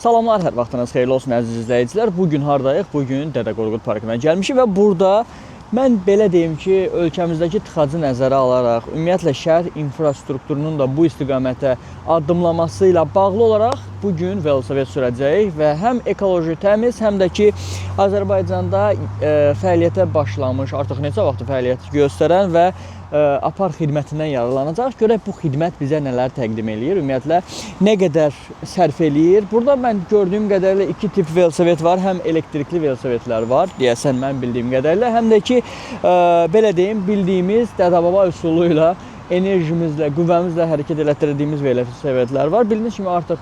Salamlar, hər vaxtınız xeyirli olsun əziz izləyicilər. Bugün hardayıq? Bugün Dədə Qorqud parkına gəlmişik və burada mən belə deyim ki, ölkəmizdəki tıxacı nəzərə alaraq, ümumiyyətlə şəhər infrastrukturunun da bu istiqamətə addımlaması ilə bağlı olaraq bugün velosiped sürəcəyik və həm ekoloji təmiz, həm də ki, Azərbaycanda fəaliyyətə başlamış, artıq neçə vaxtdır fəaliyyət göstərən və apar xidmətindən yararlanacaq. Görək bu xidmət bizə nələr təqdim eləyir, ümumiyyətlə nə qədər sərf eləyir. Burada mən gördüyüm qədərilə iki tip velosiped var. Həm elektrikli velosipedlər var, deyəsən mən bildiyim qədərilə, həm də ki, belə deyim, bildiyimiz dədə-baba üsulu ilə enerjimizlə, qüvvəmizlə hərəkət elətdirdiyimiz velosipedlər var. Bildiyiniz kimi artıq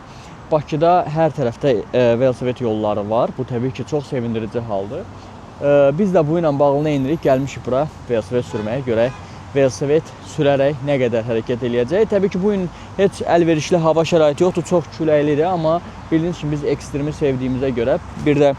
Bakıda hər tərəfdə velosiped yolları var. Bu təbii ki, çox sevindirici haldır. Biz də bu ilə bağlı nə edirik? Gəlmişik bura velosiped sürməyə, görək velosiped sürərək nə qədər hərəkət eləyəcək. Təbii ki, bu gün heç əlverişli hava şəraiti yoxdur, çox küləklidir, amma bildiyiniz kimi biz ekstremi sevdiyimizə görə bir də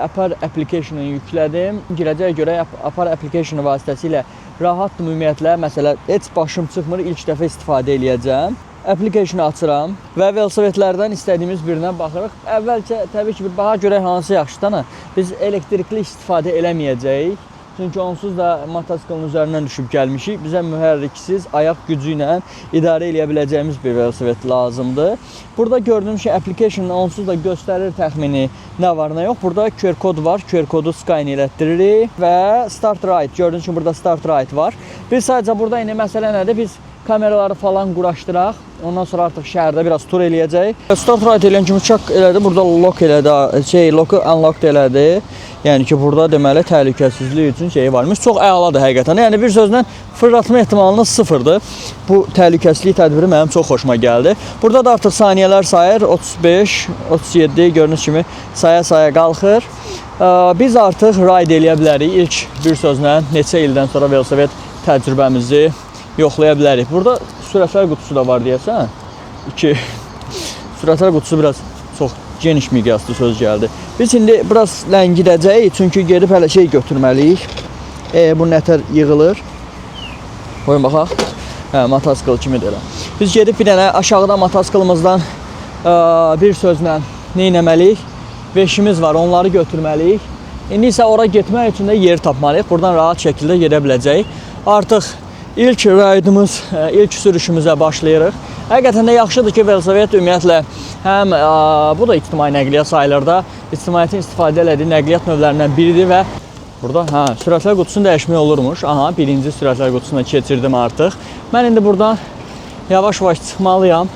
Apar application'ı yüklədim. Girəcək görək Apar application vasitəsilə rahatdım ümumiyyətlə. Məsələn, heç başım çıxmır, ilk dəfə istifadə eləyəcəm. Application'ı açıram və velosipedlərdən istədiyimiz birinə baxırıq. Əvvəlcə təbii ki, bir baha görək hansı yaxşıdır. Biz elektrikli istifadə eləməyəcəyik. Çünki onsuz da mototsiklın üzərindən düşüb gəlmişik. Bizə mühərriksiz, ayaq gücü ilə idarə eləyə biləcəyimiz bir velosiped lazımdır. Burada gördüyüm ki, application'da onsuz da göstərir təxmini nə var, nə yox. Burada QR kod var. QR kodu scan elətdiririk və Start Ride. Gördüyünüz kimi burada Start Ride var. Biz sadəcə burada indi məsələ nədir? Biz kameraları falan quraşdıraq. Ondan sonra artıq şəhərdə biraz tur eləyəcək. Start Ride eləyən kimi çak elədi. Burada lock elədi. Lock-u unlock elədi. Yəni ki, burada deməli təhlükəsizlik üçün şey varmış. Çox əladır həqiqətən. Yəni bir sözlə fırlatma ehtimalınız sıfırdır. Bu təhlükəsizlik tədbiri mənim çox xoşuma gəldi. Burada da artıq saniyələr sayır. 35, 37 gördüyünüz kimi saya-saya qalxır. Biz artıq ride eləyə bilərik. İlk bir sözlə neçə ildən sonra velosiped təcrübəmizi yoxlaya bilərik. Burada sürətlər qutusu da var deyəsən. Sürətlər qutusu biraz çox geniş miqyaslı söz gəldi. Biz indi biraz ləngidəcəyik, çünki gedib hələ şey götürməliyik. Bu nətər yığılır. Qoyun baxaq. Motosikl kimi deyirəm. Biz gedib bir dənə aşağıda motosiklimizdən bir sözlə nə etməliyik? Veşimiz var, onları götürməliyik. İndi isə ora getmək üçün də yer tapmalıyıq. Buradan rahat şəkildə gedə biləcəyik. Artıq İlk raydımız, ilk sürüşümüzə başlayırıq. Həqiqətən də yaxşıdır ki, velosiped ümumiyyətlə həm bu da ictimai nəqliyyat sayılır da, ictimaiyyətin istifadə elədiyi nəqliyyat növlərindən biridir və burada sürətlər qutusunu dəyişmək olurmuş. Aha, birinci sürətlər qutusuna keçirdim artıq. Mən indi buradan yavaş-yavaş çıxmalıyam.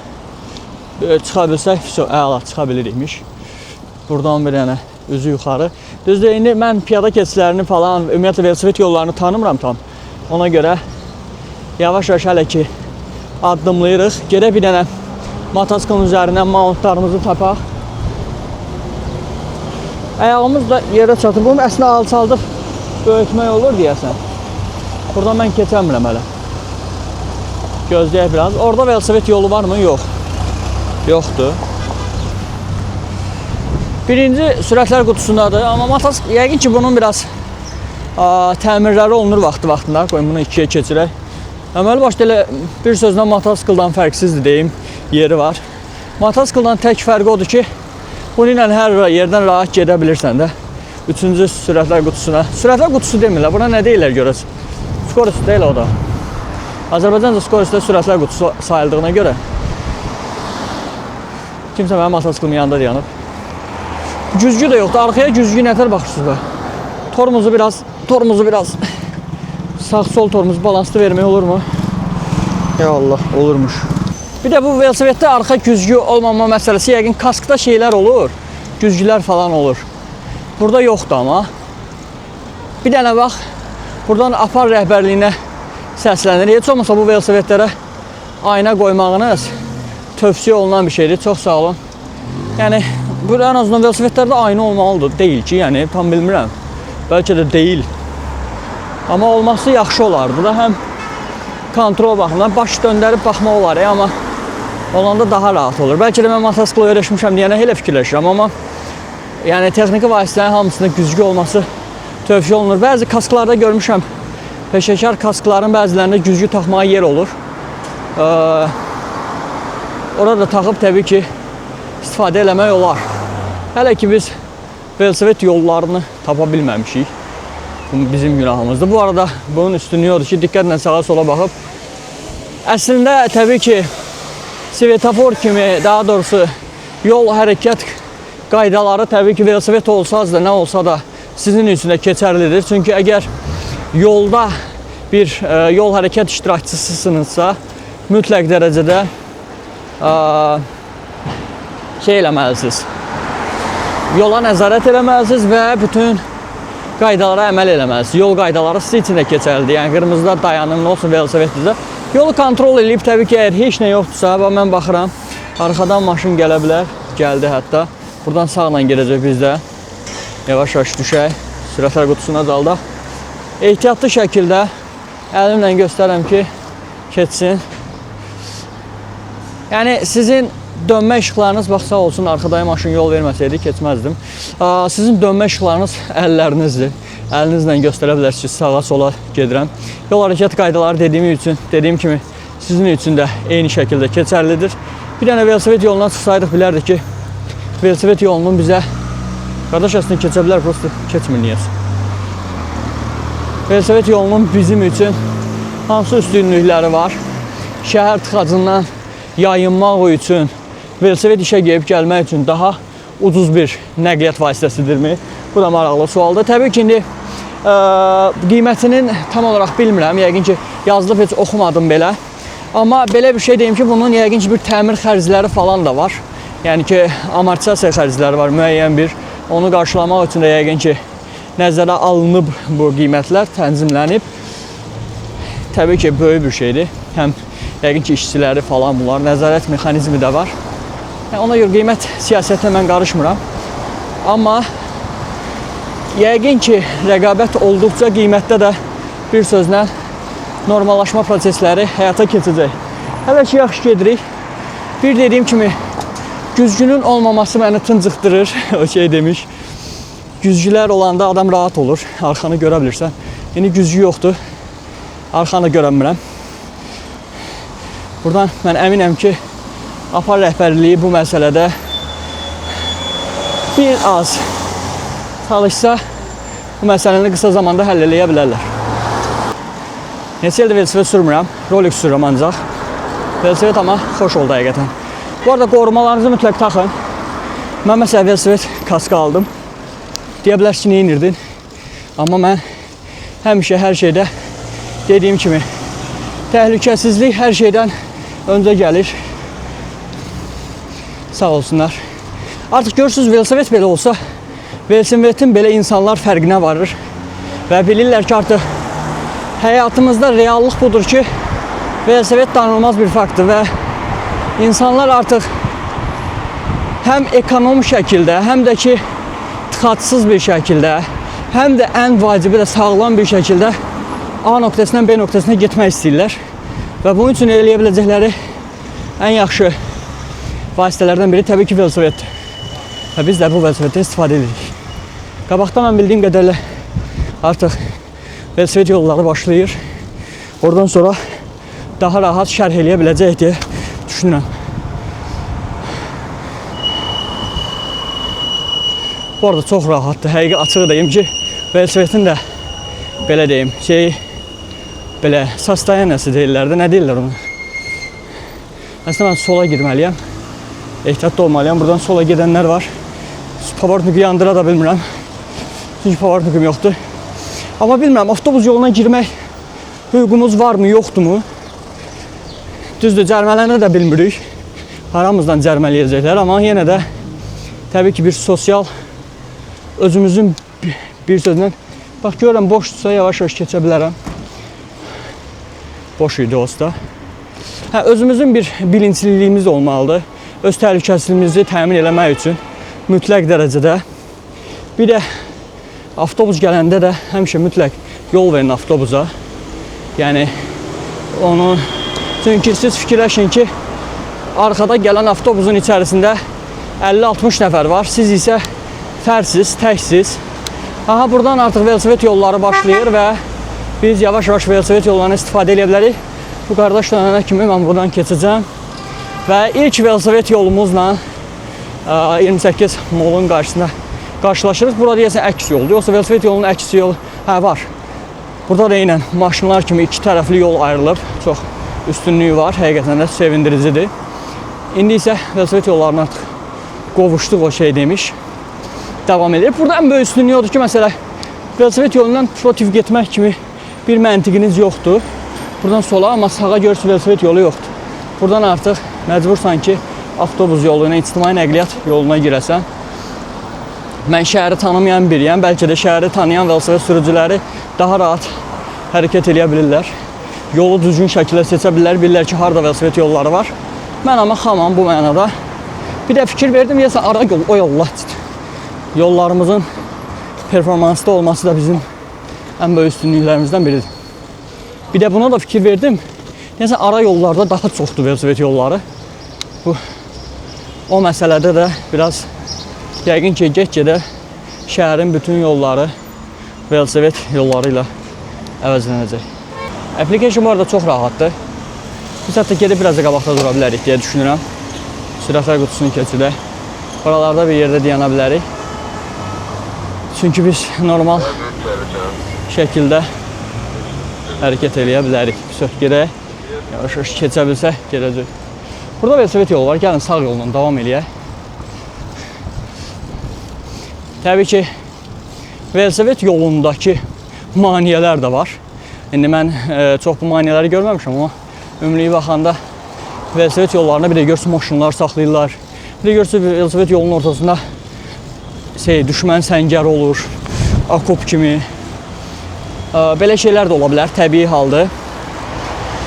Çıxa bilsək, əla çıxa bilirikmiş. Buradan bir dənə üzü yuxarı. Düzdür, indi mən piyada keçidlərini falan, ümumiyyətlə velosiped yollarını tanımıram tam. Ona görə yavaş-yavaş hələ ki addımlayırıq. Gedək bir dənə motosiklın üzərindən mountlarımızı tapaq. Ayağımız da yerə çatır. Bunu əslində alçaldıq böyütmək olur deyəsən. Buradan mən keçəmirəm hələ. Gözləyək biraz. Orada velosiped yolu var mı? Yox. Yoxdur. Birinci sürətlər qutusundadır. Amma motosikl yəqin ki bunun biraz təmirləri olunur vaxtında. Qoyun bunu ikiyə keçirək. Əməli başda elə bir sözlə motosikldan fərqsizdir deyim, yeri var. Motosikldan tək fərqi odur ki, bunu ilə hər yerdən rahat gedə bilirsən də. Üçüncü sürətlər qutusuna. Sürətlər qutusu demirlər, buna nə deyirlər görəsən? Skorost deyil o da. Azərbaycanca skorostda sürətlər qutusu sayıldığına görə. Kimsə mənim motosiklimin yanında dayanıb. Güzgü də yoxdur, arxaya güzgü nətər baxırsınız da. Tormuzu biraz sağ-sol tormuzu balanslı vermək olurmu? Ya Allah, olurmuş. Bir də bu velosipeddə arxa güzgü olmama məsələsi yəqin kaskda şeylər olur. Güzgülər falan olur. Burada yoxdur amma. Bir dənə bax, buradan Apar rəhbərliyinə səslənir. Heç olmasa bu velosipedlərə ayna qoymağınız tövsiyə olunan bir şeydir. Çox sağ olun. Yəni, bu ən azından velosipedlərdə ayna olmalıdır. Deyil ki, yəni tam bilmirəm. Bəlkə də deyil. Amma olması yaxşı olardı da, həm kontrol baxımından baş döndərib baxmaq olar, amma olanda daha rahat olur. Bəlkə də mən motosikla öyrəşmişəm deyənə elə fikirləşirəm, amma yəni texniki vasitələrin hamısında güzgü olması tövsiyə olunur. Bəzi kasklarda görmüşəm, peşəkar kaskların bəzilərində güzgü taxmağa yer olur. Orada taxıb təbii ki istifadə eləmək olar. Hələ ki biz velosiped yollarını tapa bilməmişik. Bu bizim günahımızdır. Bu arada bunun üstünlüyü odur ki, diqqətlə sağa sola baxıb. Əslində təbii ki, svetofor kimi, daha doğrusu yol hərəkət qaydaları təbii ki, velosiped olsaz da, nə olsa da sizin üçün də keçərlidir. Çünki əgər yolda bir yol hərəkət iştirakçısınızsa, mütləq dərəcədə şey eləməlisiniz. Yola nəzarət eləməlisiniz və bütün qaydalara əməl eləməlisiniz. Yol qaydaları sizin üçün də keçərlidir. Yəni qırmızıda dayanın, nə olsun velosipedinizdə. Yolu kontrol edib, təbii ki, əgər heç nə yoxdursa, mən baxıram, arxadan maşın gələ bilər, gəldi hətta. Buradan sağla gedəcək biz də. Yavaş-yavaş düşək, sürətlər qutusuna daldaq. Ehtiyatlı şəkildə əlimlə göstərəm ki, keçsin. Yəni sizin dönmə işıqlarınız, bax sağ olsun, arxadaya maşın yol verməsəydi keçməzdim. Sizin dönmə işıqlarınız əllərinizdir. Əlinizlə göstərə bilərsiniz ki, sağa sola gedirəm. Yol hərəkət qaydaları dediyim kimi sizin üçün də eyni şəkildə keçərlidir. Bir dənə velosiped yoluna çıxsaydıq bilərdik ki, velosiped yolunun bizə qardaş əslində keçə bilər, prosto keçmir niyəsə. Velosiped yolunun bizim üçün hansı üstünlükləri var? Şəhər tıxacından yayınmaq üçün, velosiped işə gəlib gəlmək üçün daha ucuz bir nəqliyyat vasitəsidirmi? Bu da maraqlı sualdır. Təbii ki, indi qiymətinin tam olaraq bilmirəm. Yəqin ki, yazılıb heç oxumadım belə. Amma belə bir şey deyim ki, bunun yəqin ki, bir təmir xərcləri falan da var. Yəni ki, amortisasiya xərcləri var müəyyən bir. Onu qarşılamaq üçün də yəqin ki, nəzərə alınıb bu qiymətlər, tənzimlənib. Təbii ki, böyük bir şeydir. Həm yəqin ki, işçiləri falan bunlar, nəzarət mexanizmi də var. Yəni, ona görə qiymət siyasətinə mən qarışmıram. Amma yəqin ki, rəqabət olduqca qiymətdə də bir sözlə normallaşma prosesləri həyata keçəcək. Hələ ki, yaxşı gedirik. Bir dediyim kimi, güzgünün olmaması məni tıncıqdırır, o şey demiş. Güzgülər olanda adam rahat olur, arxanı görə bilirsən. İndi güzgü yoxdur, arxanı görə bilmirəm. Buradan mən əminəm ki, APAR rəhbərliyi bu məsələdə bir az çalışsa, bu məsələni qısa zamanda həll eləyə bilərlər. Neçə ildir velosiped sürmürəm, Rolex sürürəm ancaq. Velosiped amma xoş oldu həqiqətən. Bu arada qorumalarınızı mütləq taxın. Mən məsələn velosiped kaskı aldım. Deyə bilərsiniz ki, neyinirdin? Amma mən həmişə hər şeydə dediyim kimi təhlükəsizlik hər şeydən öncə gəlir. Sağ olsunlar. Artıq görürsünüz, velosiped belə olsa, velosipedin belə insanlar fərqinə varır. Və bilirlər ki, artıq həyatımızda reallıq budur ki, velosiped danılmaz bir faktdır və insanlar artıq həm ekonom şəkildə, həm də ki, tıxacsız bir şəkildə, həm də ən vacibi də sağlam bir şəkildə A nöqtəsindən B nöqtəsinə getmək istəyirlər. Və bunun üçün eləyə biləcəkləri ən yaxşı vasitələrdən biri təbii ki, velosipeddir. Və biz də bu velosipeddən istifadə edirik. Qabaqda mən bildiyim qədərlə artıq velosiped yolları başlayır. Oradan sonra daha rahat şərh eləyə biləcək deyə düşünürəm. Bu arada çox rahatdır. Həqiqi açıq deyim ki, velosipedin də belə deyim, belə sastayanəsi deyirlər də, nə deyirlər onu? Əslində mən sola girməliyəm. Ehtiyatlı olmalıyam. Buradan sola gedənlər var. Pavortniki yandıra da bilmirəm. Çünki pavortnikim yoxdur. Amma bilmirəm, avtobus yoluna girmək hüququmuz varmı, yoxdur mu? Düzdür, cərmələnə də bilmirik. Haramızdan cərmələyəcəklər, amma yenə də təbii ki, bir sosial özümüzün bir sözlə bax, görürəm, boşdursa yavaş-yavaş keçə bilərəm. Boş idi olsa. Özümüzün bir bilinçliliyimiz olmalıdır. Öz təhlükəsizliyimizi təmin eləmək üçün mütləq dərəcədə. Bir də avtobus gələndə də həmişə mütləq yol verin avtobusa. Yəni onu, çünki siz fikirləşin ki, arxada gələn avtobusun içərisində 50-60 nəfər var. Siz isə fərsiz, təksiz. Aha, buradan artıq velosiped yolları başlayır və biz yavaş-yavaş velosiped yollarını istifadə edə bilərik. Bu qardaş dönənə kimi mən buradan keçəcəm və ilk velosiped yolumuzla 28 molun qarşılaşırıq. Burada deyəsən əks yoldur. Yoxsa velosiped yolunun əks yolu var. Burada da eynən maşınlar kimi iki tərəfli yol ayrılıb. Çox üstünlüyü var. Həqiqətən də sevindiricidir. İndi isə velosiped yollarına artıq qovuşduq o şey demiş. Davam edir. Burada ən böyük üstünlüyü odur ki, məsələ velosiped yolundan protiv getmək kimi bir məntiqiniz yoxdur. Buradan sola, amma sağa görürsünüz velosiped yolu yoxdur. Buradan artıq məcbursan ki, avtobus yoluna, ictimai nəqliyyat yoluna girəsən. Mən şəhəri tanımayan biriyəm. Bəlkə də şəhəri tanıyan velosiped sürücüləri daha rahat hərəkət edə bilirlər. Yolu düzgün şəkildə seçə bilirlər. Bilirlər ki, harada velosiped yolları var. Mən amma xamam bu mənada. Bir də fikir verdim, deyəsən ara yol, oy Allah. Yollarımızın performansda olması da bizim ən böyük üstünlüklərimizdən biridir. Bir də buna da fikir verdim. Deyəsən ara yollarda daha çoxdur velosiped yolları. O məsələdə də biraz yəqin ki, get-gedə şəhərin bütün yolları velosiped yolları ilə əvəzlənəcək. Application bu arada çox rahatdır. Biz hətta gedib biraz da qabaqda dura bilərik deyə düşünürəm. Sürətlər qutusunu keçirək. Buralarda bir yerdə dayana bilərik. Çünki biz normal şəkildə hərəkət eləyə bilərik. Gedək, yavaş-yavaş keçə bilsək, gedəcək. Burada velosiped yolu var. Gəlin sağ yoldan davam eləyək. Təbii ki, velosiped yolundakı maneələr də var. İndi mən çox bu maneələri görməmişəm, amma ümumi baxanda velosiped yollarına bir də görürsün maşınlar saxlayırlar. Bir də görürsün velosiped yolunun ortasında düşmən səngər olur, akop kimi. Belə şeylər də ola bilər, təbii haldır.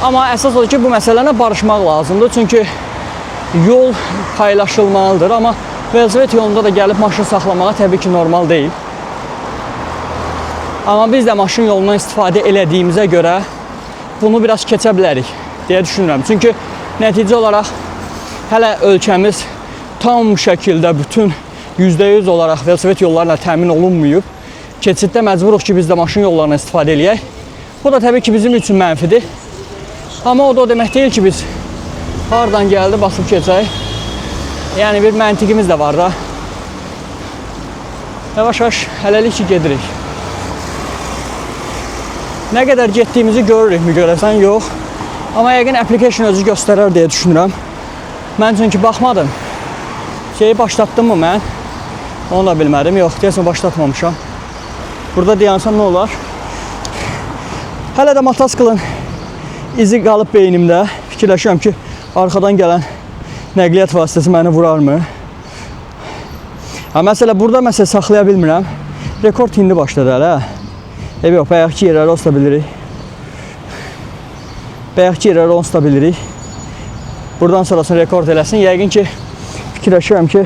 Amma əsas odur ki, bu məsələni barışmaq lazımdır. Çünki yol paylaşılmalıdır. Amma velosiped yolunda da gəlib maşın saxlamağa təbii ki, normal deyil. Amma biz də maşın yolundan istifadə elədiyimizə görə bunu biraz keçə bilərik deyə düşünürəm. Çünki nəticə olaraq hələ ölkəmiz tam şəkildə bütün %100 olaraq velosiped yollarına təmin olunmayıb. Keçiddə məcburuq ki, biz də maşın yollarına istifadə eləyək. Bu da təbii ki, bizim üçün mənfidir. Amma o da o demək deyil ki, biz hardan gəldi basıb keçək. Yəni bir məntiqimiz də var da. Yavaş-yavaş hələlik ki, gedirik. Nə qədər getdiyimizi görürükmü görəsən? Yox. Amma yəqin application özü göstərər deyə düşünürəm. Mən çünki baxmadım. Şeyi başlatdım mı mən? Onu da bilmədim. Yox, deyəsən başlatmamışam. Burada dayansam nə olar? Hələ də mototsiklin izi qalıb beynimdə. Fikirləşirəm ki, arxadan gələn nəqliyyat vasitəsi məni vurarmı? Məsələ, burada saxlaya bilmirəm. Rekord indi başladı hələ. Yox, bayaqki yerləri onsuz da bilirik. Bayaqki yerləri onsuz da bilirik. Buradan sonrasını rekord eləsin. Yəqin ki, fikirləşirəm ki,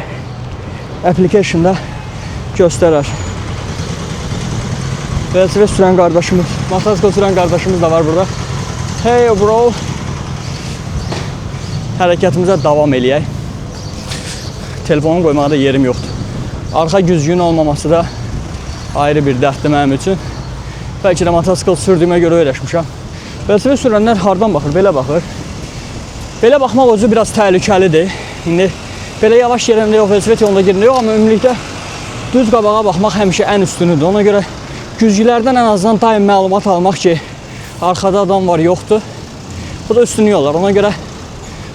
application'da göstərər. Velosiped sürən qardaşımız, motosikl sürən qardaşımız da var burada. Hey bro. Hərəkətimizə davam eləyək. Telefonu qoymağa da yerim yoxdur. Arxa güzgünün olmaması da ayrı bir dərddir mənim üçün. Bəlkə də motosikl sürdüyümə görə öyrəşmişəm. Velosiped sürənlər hardan baxır? Belə baxır. Belə baxmaq özü biraz təhlükəlidir. İndi belə yavaş yerində yox, velosiped yolunda girində yox, amma ümumilikdə düz qabağa baxmaq həmişə ən üstünüdür. Ona görə güzgülərdən ən azından daim məlumat almaq ki, arxada adam var, yoxdur. Bu da üstünlük olar. Ona görə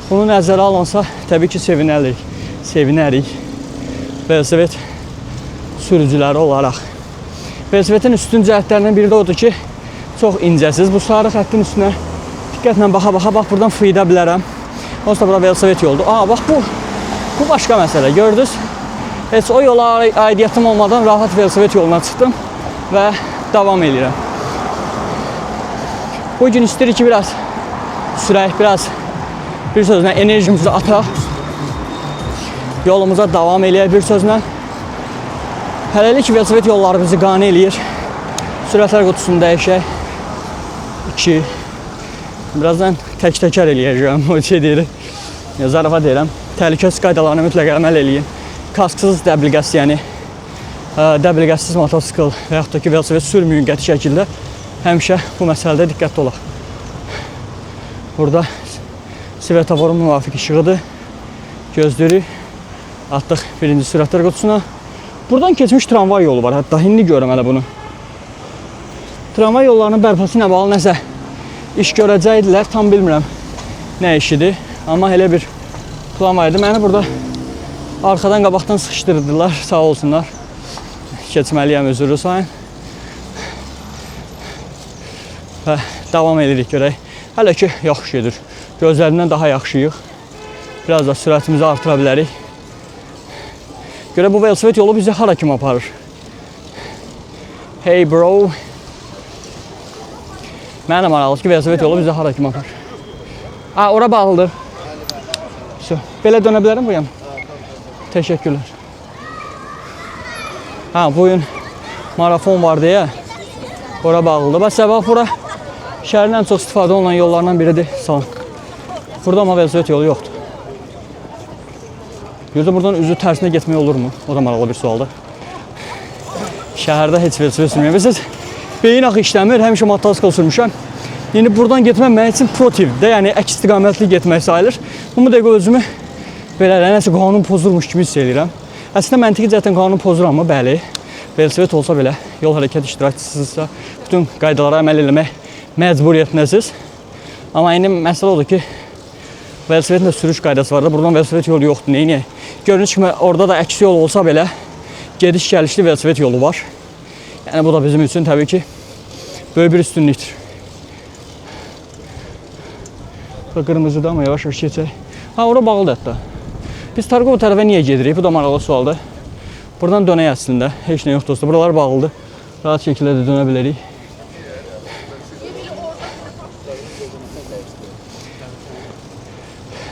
bunu nəzərə alınsa, təbii ki, sevinərik. Velosiped sürücüləri olaraq. Velosipedin üstün cəhətlərindən biri də odur ki, çox incəsiz. Bu sarı xəttin üstünə diqqətlə baxa-baxa, bax, buradan fıyıda bilərəm. Onsuz da bura velosiped yoldur. Bax, bu başqa məsələ. Gördünüz? Heç o yola aidiyyatım olmadan rahat velosiped yoluna çıxdım və davam edirəm. Bugün istəyirik ki, biraz sürək, biraz bir sözlə enerjimizi ataq. Yolumuza davam eləyək bir sözlə. Hələlik velosiped yolları bizi qane eləyir. Sürətlər qutusunu dəyişək. 2. Birazdan tək-təkər eləyəcəm. O şey deyirik. Zarafat deyirəm. Təhlükəsiz qaydalarına mütləq əməl eləyin. Kasksız dəbilqəsiz, yəni dəbilqəsiz motosikl və yaxud da ki, velosiped sürməyin qəti şəkildə. Həmişə bu məsələdə diqqətli olaq. Burada svetoforun müvafiq işığıdır. Gözləyirik. Atdıq birinci sürətlər qutusuna. Buradan keçmiş tramvay yolu var. Hətta indi görürəm hələ bunu. Tramvay yollarının bərpası ilə bağlı nəsə iş görəcəkdilər. Tam bilmirəm nə işidir. Amma elə bir plan var idi. Məni burada arxadan qabaqdan sıxışdırdılar. Sağ olsunlar. Keçməliyəm, özürlü sayın. Və davam edirik görək. Hələ ki yaxşı gedir. Gözlərindən daha yaxşıyıq. Biraz da sürətimizi artıra bilərik. Görə bu velosiped yolu bizi hara kimi aparır? Hey bro. Mənə maraqlı ki, velosiped yolu bizi hara kimi aparır? Ora bağlıdır. Belə dönə bilərəm bu yan? Təşəkkürlər. Bu gün marafon var deyə ora bağlıdır. Bəs səbəb bura şəhərin ən çox istifadə olunan yollarından biridir. Sağ olun. Burada amma velosiped yolu yoxdur. Gözdə buradan üzü tərsinə getmək olurmu? O da maraqlı bir sualdır. Şəhərdə heç velosiped sürməyəm. Bilirsiniz, beyin axı işləmir, həmişə motosikl sürmüşəm. İndi buradan getmək mənim üçün protivdir, yəni əks istiqamətli getmək sayılır. Bu dəqiqə özümü belə nəsə qanun pozulmuş kimi hiss edirəm. Əslində məntiqi cəhətdən qanun pozuram mı? Bəli. Velosiped olsa belə, yol hərəkət iştirakçısınızsa, bütün qaydalara əməl eləmək məcburiyyətindəsiz. Amma indi məsələ odur ki, velosipedin də sürüş qaydası var da, buradan velosiped yolu yoxdur, neyiniyək? Gördüyünüz kimi, orada da əks yol olsa belə, gediş-gəlişli velosiped yolu var. Yəni, bu da bizim üçün təbii ki, böyük bir üstünlükdür. Qırmızıda amma yavaş-yavaş keçək. Ora bağlıdır hətta. Biz Targov tərəfə niyə gedirik? Bu da maraqlı sualdır. Buradan dönək əslində. Heç nə yoxdur. Buralar bağlıdır. Rahat şəkildə də dönə bilərik.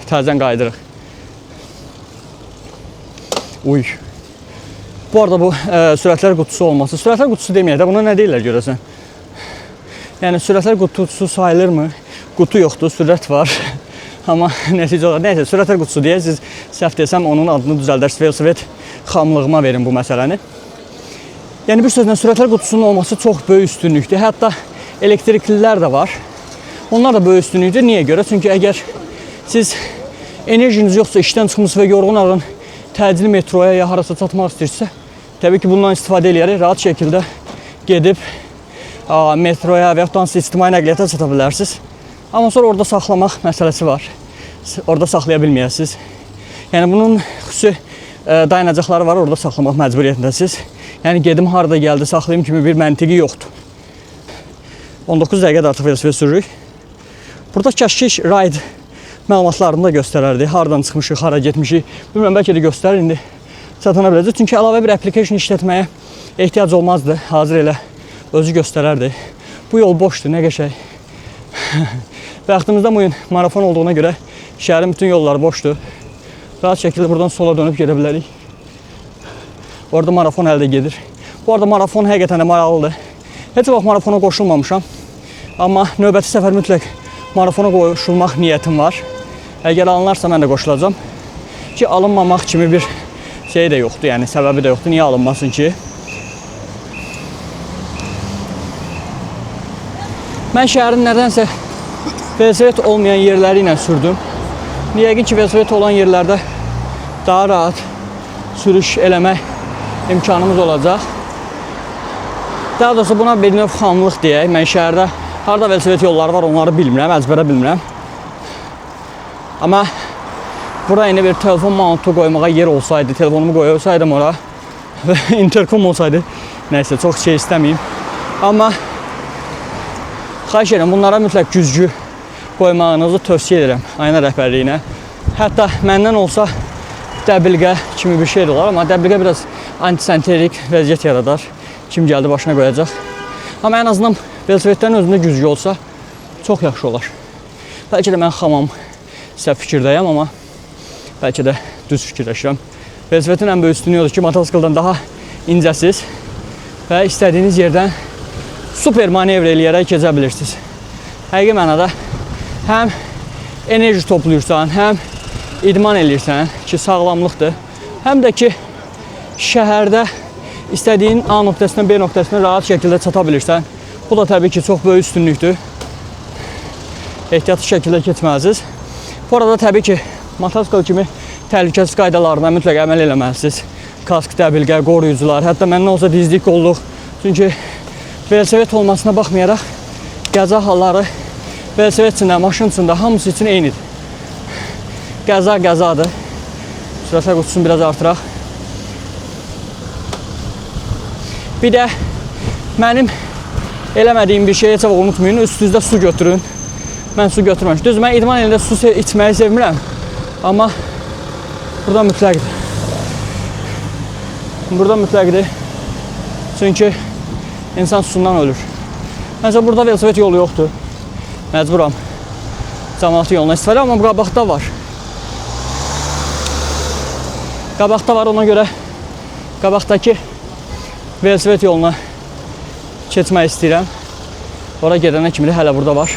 Təzən qayıdırıq. Uy. Bu arada bu sürətlər qutusu olması. Sürətlər qutusu deməyək də buna nə deyirlər görəsən? Yəni sürətlər qutusu sayılırmı? Qutu yoxdur, sürət var. Amma nəticə olaraq, nəysə, sürətlər qutusu deyə siz səhv desəm onun adını düzəldərsiniz. Velosiped xamlığıma verin bu məsələni. Yəni bir sözlə sürətlər qutusunun olması çox böyük üstünlükdür. Hətta elektriklilər də var. Onlar da böyük üstünlükdür. Niyə görə? Çünki əgər siz enerjiniz yoxsa, işdən çıxmışsınız və yorğun arğın təcili metroya ya harasa çatmaq istəyirsə, təbii ki, bundan istifadə edərək rahat şəkildə gedib metroya və yaxud da ictimai nəqliyyata çata bilərsiniz. Amma sonra orada saxlamaq məsələsi var. Orada saxlaya bilməyəsiniz. Yəni bunun xüsusi dayanacaqları var, orada saxlamaq məcburiyyətindəsiniz. Yəni gedim harada gəldi saxlayım kimi bir məntiqi yoxdur. 19 dəqiqə də artıq velosiped sürürük. Burada Kaşkeş Ride məlumatlarını da göstərərdi. Haradan çıxmışıq, hara getmişik. Bilmirəm, bəlkə də göstərir, indi çatana biləcək. Çünki əlavə bir application işlətməyə ehtiyac olmazdı. Hazır elə özü göstərərdi. Bu yol boşdur, nə qəşəng. Vaxtımızda bugün marafon olduğuna görə şəhərin bütün yolları boşdur. Rahat şəkildə buradan sola dönüb gedə bilərik. Orada marafon əldə gedir. Bu arada marafon həqiqətən də maraqlıdır. Heç vaxt marafona qoşulmamışam. Amma növbəti səfər mütləq marafona qoşulmaq niyyətim var. Əgər alınarsa mən də qoşulacam. Ki alınmamaq kimi bir şey də yoxdur, yəni səbəbi də yoxdur. Niyə alınmasın ki? Mən şəhərin nədənsə velosiped olmayan yerləri ilə sürdüm. Yəqin ki, velosiped olan yerlərdə daha rahat sürüş eləmək imkanımız olacaq. Daha doğrusu buna bir növ xamlıq deyək. Mən şəhərdə harada velosiped yolları var, onları bilmirəm, əzbərə bilmirəm. Amma bura yeni bir telefon mountu qoymağa yer olsaydı, telefonumu qoyursaydım ora və interkom olsaydı, nəysə çox şey istəməyim. Amma xahiş edirəm, bunlara mütləq güzgü qoymağınızı tövsiyə edirəm ayna rəhbərliyinə. Hətta məndən olsa dəbilqə kimi bir şey də olar, amma dəbilqə biraz antisanterik vəziyyət yaradar. Kim gəldi başına qoyacaq. Amma ən azından velosipedlərin özündə güzgü olsa çox yaxşı olar. Bəlkə də mən xamam, səhv fikirdəyəm, amma bəlkə də düz fikirləşirəm. Velosipedin ən böyük üstünlüyü odur ki, motosikildən daha incəsiz və istədiyiniz yerdən super manevr eləyərək keçə bilirsiniz. Həqiqi mənada həm enerji toplayırsan, həm idman eləyirsən ki, sağlamlıqdır. Həm də ki, şəhərdə istədiyin A nöqtəsindən B nöqtəsinə rahat şəkildə çata bilirsən. Bu da təbii ki, çox böyük üstünlükdür. Ehtiyatlı şəkildə keçməlisiniz. Bu arada təbii ki, motosikl kimi təhlükəsizlik qaydalarına mütləq əməl eləməlisiniz. Kask, dəbilqə, qoruyucular, hətta məndən olsa dizlik, qolluq. Çünki velosiped olmasına baxmayaraq qəza halları velosiped içində, maşın içində hamısı üçün eynidir. Qəza qəzadır. Sürətlər qutusunu biraz artıraq. Bir də mənim eləmədiyim bir şey heç vaxt unutmayın, üstünüzdə su götürün. Mən su götürməmişim. Düz, mən idman elində su içməyi sevmirəm. Amma burada mütləqdir. Burada mütləqdir. Çünki insan susundan ölür. Məsələn, burada velosiped yolu yoxdur. Məcburam cəmaatı yoluna istifadə, amma qabaqda var. Qabaqda var, ona görə qabaqdakı velosiped yoluna keçmək istəyirəm. Ora gedənə kimi də hələ burada var.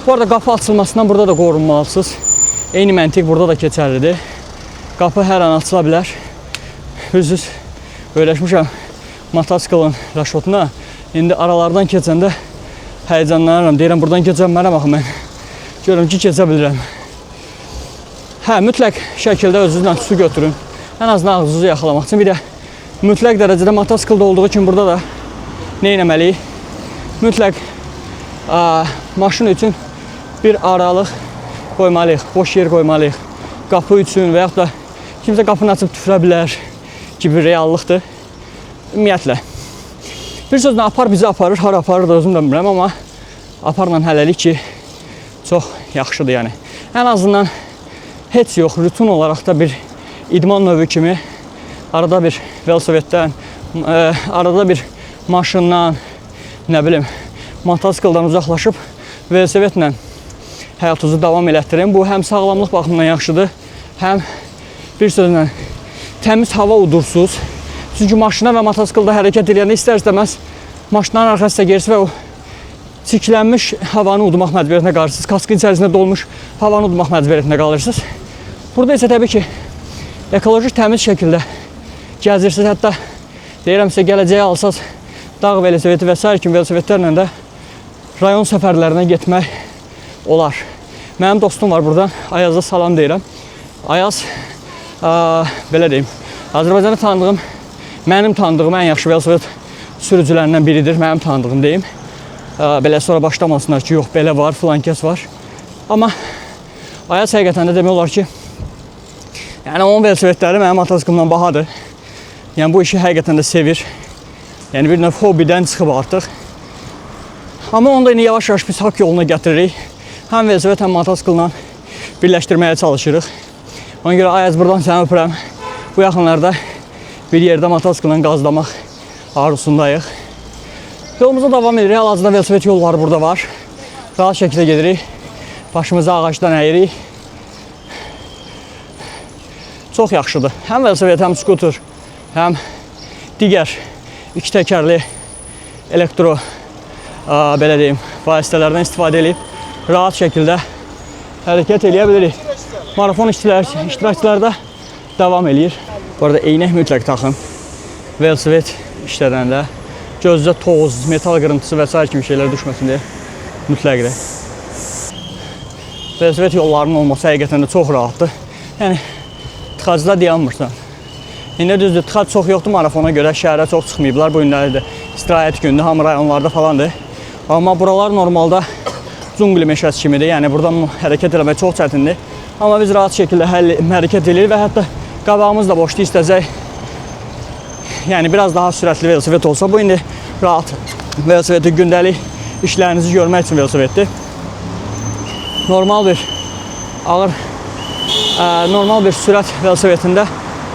Bu arada qapı açılmasından burada da qorunmalısınız. Eyni məntiq burada da keçərlidir. Qapı hər an açıla bilər. Düz öyrəşmişəm mototsiklın raşotuna. İndi aralardan keçəndə həyəcanlanıram. Deyirəm, buradan keçənmərəm axı mən. Görürüm ki, keçə bilirəm. Hə, mütləq şəkildə özünüzlə su götürün. Ən azından ağzınızı yaxalamaq üçün. Bir də mütləq dərəcədə mototsiklda olduğu kimi burada da nə etməliyik? Mütləq maşın üçün bir aralıq qoymalıyıq, boş yer qoymalıyıq. Qapı üçün və yaxud da kimsə qapını açıb tüfürə bilər kimi reallıqdır. Ümumiyyətlə. Bir sözlə apar bizi aparır, hara aparır da özüm də bilmirəm, amma aparla hələlik ki, çox yaxşıdır yəni. Ən azından heç yox, rutin olaraq da bir idman növü kimi arada bir velosipeddən, arada bir maşından, nə bilim, mototsikldan uzaqlaşıb velosipedlə həyatınızı davam elətdirin. Bu həm sağlamlıq baxımından yaxşıdır, həm bir sözlə təmiz hava udursuz. Çünki maşına və mototsiklda hərəkət edəndə istər-istəməz maşınların arxasında gerisi və o çirklənmiş havanı udmaq məcburiyyətinə qalırsınız. Kaskın içərisində dolmuş havanı udmaq məcburiyyətinə qalırsınız. Burada isə təbii ki, ekoloji təmiz şəkildə gəzirsiniz. Hətta deyirəm sizə, gələcəyə alsaz dağ velosipedi və s. kimi velosipedlərlə də rayon səfərlərinə getmək olar. Mənim dostum var buradan, Ayaza salam deyirəm. Ayaz, belə deyim, Azərbaycanda tanıdığım, mənim tanıdığım ən yaxşı velosiped sürücülərindən biridir, mənim tanıdığım deyim. Belə sonra başlamasınlar ki, yox, belə var, filan kəs var. Amma Ayaz həqiqətən də demək olar ki, yəni onun velosipedləri mənim mototsiklımdan bahadır. Yəni bu işi həqiqətən də sevir. Yəni bir növ hobidən çıxıb artıq. Amma onu da indi yavaş-yavaş biz haqq yoluna gətiririk. Həm velosiped, həm mototsiklla birləşdirməyə çalışırıq. Ona görə Ayaz, buradan səni öpürəm. Bu yaxınlarda bir yerdə mototsiklla qazlamaq arzusundayıq. Yolumuza davam edirik. Hal-hazırda velosiped yolları burada var. Rahat şəkildə gedirik. Başımızı ağacdan əyirik. Çox yaxşıdır. Həm velosiped, həm skuter, həm digər iki təkərli elektro belə deyim, vasitələrdən istifadə edib rahat şəkildə hərəkət eləyə bilirik. Marafon iştirakçıları da davam eləyir. Bu arada eynək mütləq taxın. Velosiped işlədəndə gözdə toz, metal qırıntısı və s. kimi şeylər düşməsin deyə mütləqdir. Velosiped yollarının olması həqiqətən də çox rahatdır. Yəni tıxacda dayanmırsan. İndi düzdür, tıxac çox yoxdur marafona görə, şəhərə çox çıxmayıblar. Bu günlərdə istirahət gündür, hamı rayonlarda falandır. Amma buralar normalda cungli meşəsi kimidir, yəni buradan hərəkət eləmək çox çətindir. Amma biz rahat şəkildə hərəkət edirik və hətta qabağımız da boşdur, istəsək. Yəni biraz daha sürətli velosiped olsa, bu indi rahat velosipedi, gündəlik işlərinizi görmək üçün velosipeddir. Normal bir sürət velosipedində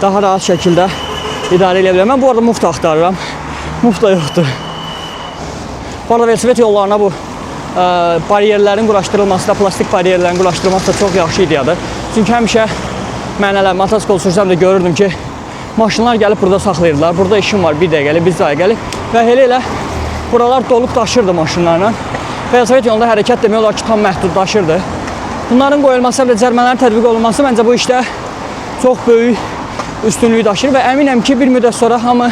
daha rahat şəkildə idarə edə bilirəm. Mən bu arada mufta axtarıram. Mufta yoxdur. Bu arada velosiped yollarına bu bariyerlərin quraşdırılması da, plastik bariyerlərin quraşdırılması da çox yaxşı ideyadır. Çünki həmişə mən elə motosikl sürsəm də görürdüm ki, maşınlar gəlib burada saxlayırlar. Burada işim var, bir dəqiqəlik, bir dəqiqəlik və elə buralar dolub daşırdı maşınlarla. Velosiped yolunda hərəkət demək olar ki, tam məhdudlaşırdı. Bunların qoyulması və cərimələrin tətbiq olunması məncə bu işdə çox böyük üstünlüyü daşıyır və əminəm ki, bir müddət sonra hamı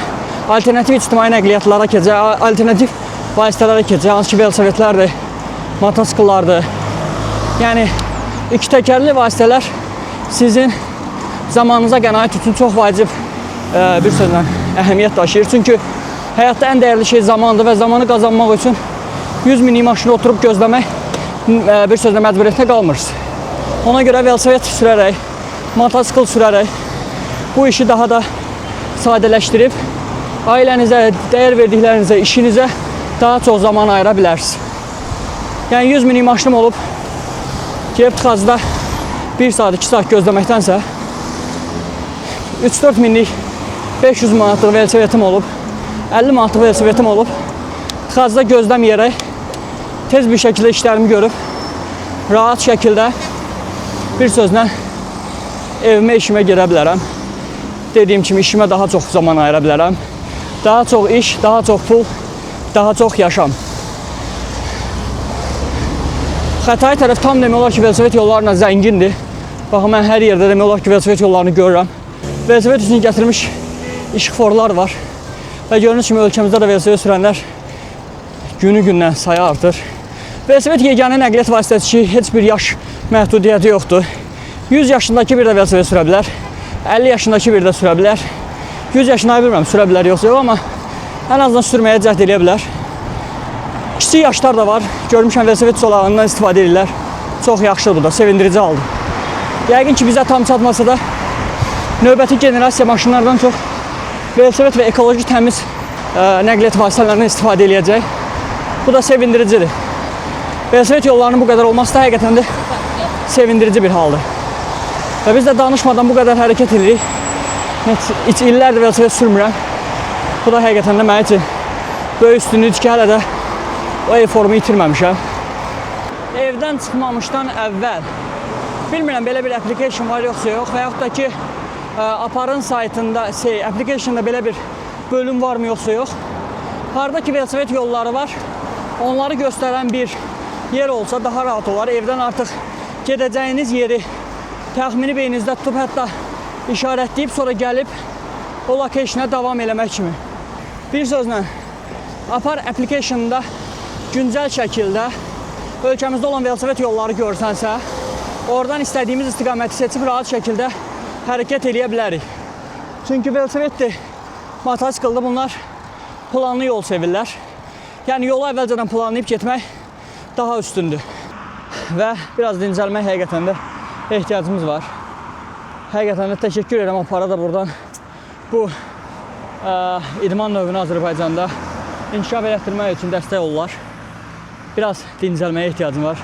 alternativ ictimai nəqliyyatlara keçəcək, alternativ vasitələrə keçəcək, hansı ki, velosipedlərdir, motosikillardır. Yəni, iki təkərli vasitələr sizin zamanınıza qənaət üçün çox vacib bir sözlə əhəmiyyət daşıyır. Çünki həyatda ən dəyərli şey zamandır və zamanı qazanmaq üçün 100 minlik maşına oturub gözləmək bir sözlə məcburiyyətə qalmırsınız. Ona görə velosiped sürərək, motosikl sürərək bu işi daha da sadələşdirib ailənizə, dəyər verdiklərinizə, işinizə daha çox zaman ayıra bilərsiniz. Yəni 100 minlik maşınım olub gəlib tıxacda 1 saat, 2 saat gözləməkdənsə 3-4 minlik 500 manatlıq velosipedim olub, 50 manatlıq velosipedim olub, tıxacda gözləməyərək tez bir şəkildə işlərimi görüb, rahat şəkildə bir sözlə evimə, işimə gedə bilərəm. Dediyim kimi işimə daha çox zaman ayıra bilərəm. Daha çox iş, daha çox pul, daha çox yaşam. Xətai tərəf tam demək olar ki, velosiped yollarına zəngindir. Baxın, mən hər yerdə demək olar ki, velosiped yollarını görürəm. Velosiped üçün gətirmiş işıqforlar var. Və gördüyünüz kimi ölkəmizdə də velosiped sürənlər günü-gündən sayı artır. Velosiped yeganə nəqliyyat vasitəsi ki, heç bir yaş məhdudiyyəti yoxdur. 100 yaşındakı bir də velosiped sürə bilər. 50 yaşındakı bir də sürə bilər. 100 yaşını bilmirəm, sürə bilər yoxsa yox, amma ən azından sürməyə cəhd edə bilər. Kiçik yaşlar da var. Görmüşəm velosiped zolağından istifadə edirlər. Çox yaxşıdır bu da, sevindirici haldır. Yəqin ki, bizə tam çatmasa da növbəti generasiya maşınlardan çox velosiped və ekoloji təmiz nəqliyyat vasitələrindən istifadə edəcək. Bu da sevindiricidir. Velosiped yollarının bu qədər olması da həqiqətən də sevindirici bir haldır. Və biz də danışmadan bu qədər hərəkət edirik. Heç illərdir velosiped sürmürəm. Bu da həqiqətən də mənim üçün böyük üstünlükdür ki, hələ də o eformu itirməmişəm. Evdən çıxmamışdan əvvəl bilmirəm belə bir application var yoxsa yox və yaxud da ki Aparın saytında, applicationda belə bir bölüm varmı yoxsa yox. Harada ki velosiped yolları var, onları göstərən bir yer olsa daha rahat olar. Evdən artıq gedəcəyiniz yeri təxmini beyninizdə tutub, hətta işarətləyib, sonra gəlib o location'a davam eləmək kimi. Bir sözlə, Apar application'da güncəl şəkildə ölkəmizdə olan velosiped yolları görsənsə, oradan istədiyimiz istiqaməti seçib rahat şəkildə hərəkət eləyə bilərik. Çünki velosipeddir, motosikildə bunlar planlı yol sevirlər. Yəni yolu əvvəlcədən planlayıb getmək daha üstündür. Və biraz dincəlmək həqiqətən də ehtiyacımız var. Həqiqətən də təşəkkür edirəm Apara da buradan bu idman növünü Azərbaycanda inkişaf elətdirmək üçün dəstək olurlar. Biraz dincəlməyə ehtiyacım var.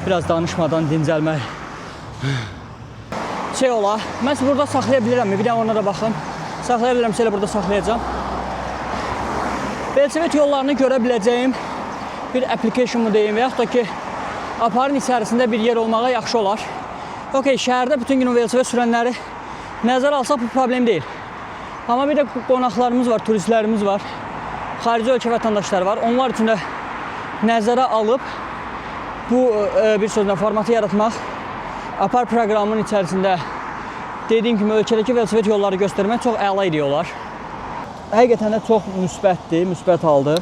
Biraz danışmadan dincəlmək. Ola, mən burada saxlaya bilirəmmi? Bir də ona da baxın. Saxlaya bilirəmsə elə burada saxlayacağım. Velosiped yollarını görə biləcəyim bir application mı deyim və yaxud da ki Aparın içərisində bir yer olmağa yaxşı olar. Okey, şəhərdə bütün gün velosiped sürənləri nəzərə alsaq bu problem deyil. Amma bir də qonaqlarımız var, turistlərimiz var, xarici ölkə vətəndaşları var. Onlar üçün də nəzərə alıb bu bir sözlə formatı yaratmaq, Apar proqramının içərisində dediyim kimi ölkədəki velosiped yolları göstərmək çox əla ideya olar. Həqiqətən də çox müsbətdir, müsbət haldır.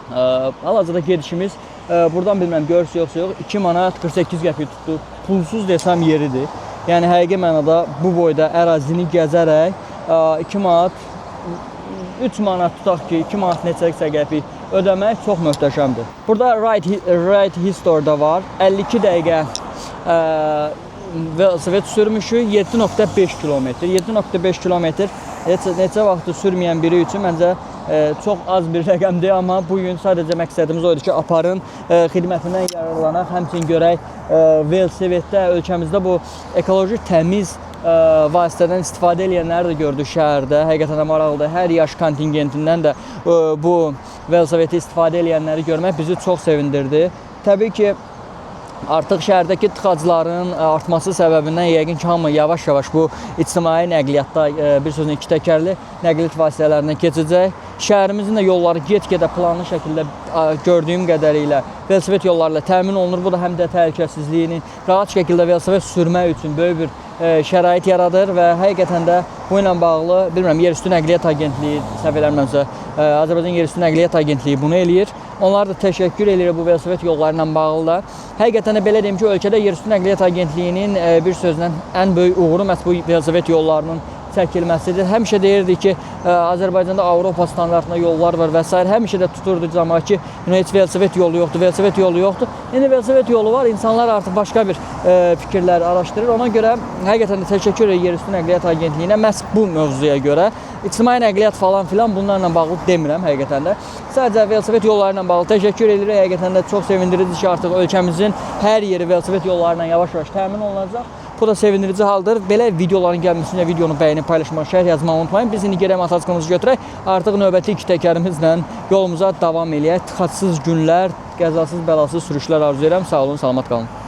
Hal-hazırda gedişimiz buradan bilməm görürsünüz yoxsa yox 2 manat 48 qəpik tutdu. Pulsuz desəm yeridir. Yəni həqiqi mənada bu boyda ərazini gəzərək 2 manat 3 manat tutaq ki 2 manat neçə qəpik ödəmək çox möhtəşəmdir. Burada Ride History-da var. 52 dəqiqə velosiped sürmüşük 7.5 kilometr. 7.5 kilometr neçə vaxtı sürməyən biri üçün məncə çox az bir rəqəmdir, amma bugün sadəcə məqsədimiz oydu ki, Aparın xidmətindən yararlanaq, həmçinin görək velosipeddə ölkəmizdə bu ekoloji təmiz vasitədən istifadə edənləri də gördük şəhərdə. Həqiqətən də maraqlıdır. Hər yaş kontingentindən də bu velosipedi istifadə edənləri görmək bizi çox sevindirdi. Təbii ki, artıq şəhərdəki tıxacların artması səbəbindən yəqin ki, hamı yavaş-yavaş bu ictimai nəqliyyatda bir sözlə 2 təkərli nəqliyyat vasitələrinə keçəcək. Şəhərimizin də yolları get-gedə planlı şəkildə gördüyüm qədərilə velosiped yolları ilə təmin olunur. Bu da həm də təhlükəsizliyini rahat şəkildə velosiped sürmək üçün böyük bir şərait yaradır və həqiqətən də bu ilə bağlı, bilmirəm, Yerüstü Nəqliyyat Agentliyi, səhv eləmirəmsə, Azərbaycan Yerüstü Nəqliyyat Agentliyi bunu eləyir Onlara da təşəkkür edirəm bu velosiped yolları ilə bağlı da. Həqiqətən də belə deyim ki, ölkədə Yerüstü Nəqliyyat Agentliyinin bir sözlə ən böyük uğuru məhz bu velosiped yollarının çəkilməsidir. Həmişə deyirdik ki, Azərbaycanda Avropa standartında yollar var və s. Həmişə də tuturdu cəmaət ki, heç velosiped yolu yoxdur, velosiped yolu yoxdur. İndi velosiped yolu var, insanlar artıq başqa bir fikirlər araşdırır. Ona görə həqiqətən də təşəkkür edirəm Yerüstü Nəqliyyat Agentliyinə məhz bu mövzuya görə. İctimai nəqliyyat falan filan bunlarla bağlı demirəm həqiqətən də. Sadəcə velosiped yolları ilə bağlı təşəkkür edirəm. Həqiqətən də çox sevindirici ki, artıq ölkəmizin hər yeri velosiped yolları ilə yavaş-yavaş təmin olunacaq. Bu da sevindirici haldır. Belə videoların gəlməsinə videonu bəyənib paylaşmağı, şərh yazmağı unutmayın. Biz indi gələk motosikletimizi götürək. Artıq növbəti 2 təkərimizlə yolumuza davam eləyək. Tıxacsız günlər, qəzasız, bəlasız sürüşlər arzu edirəm. Sağ olun, salamat qalın.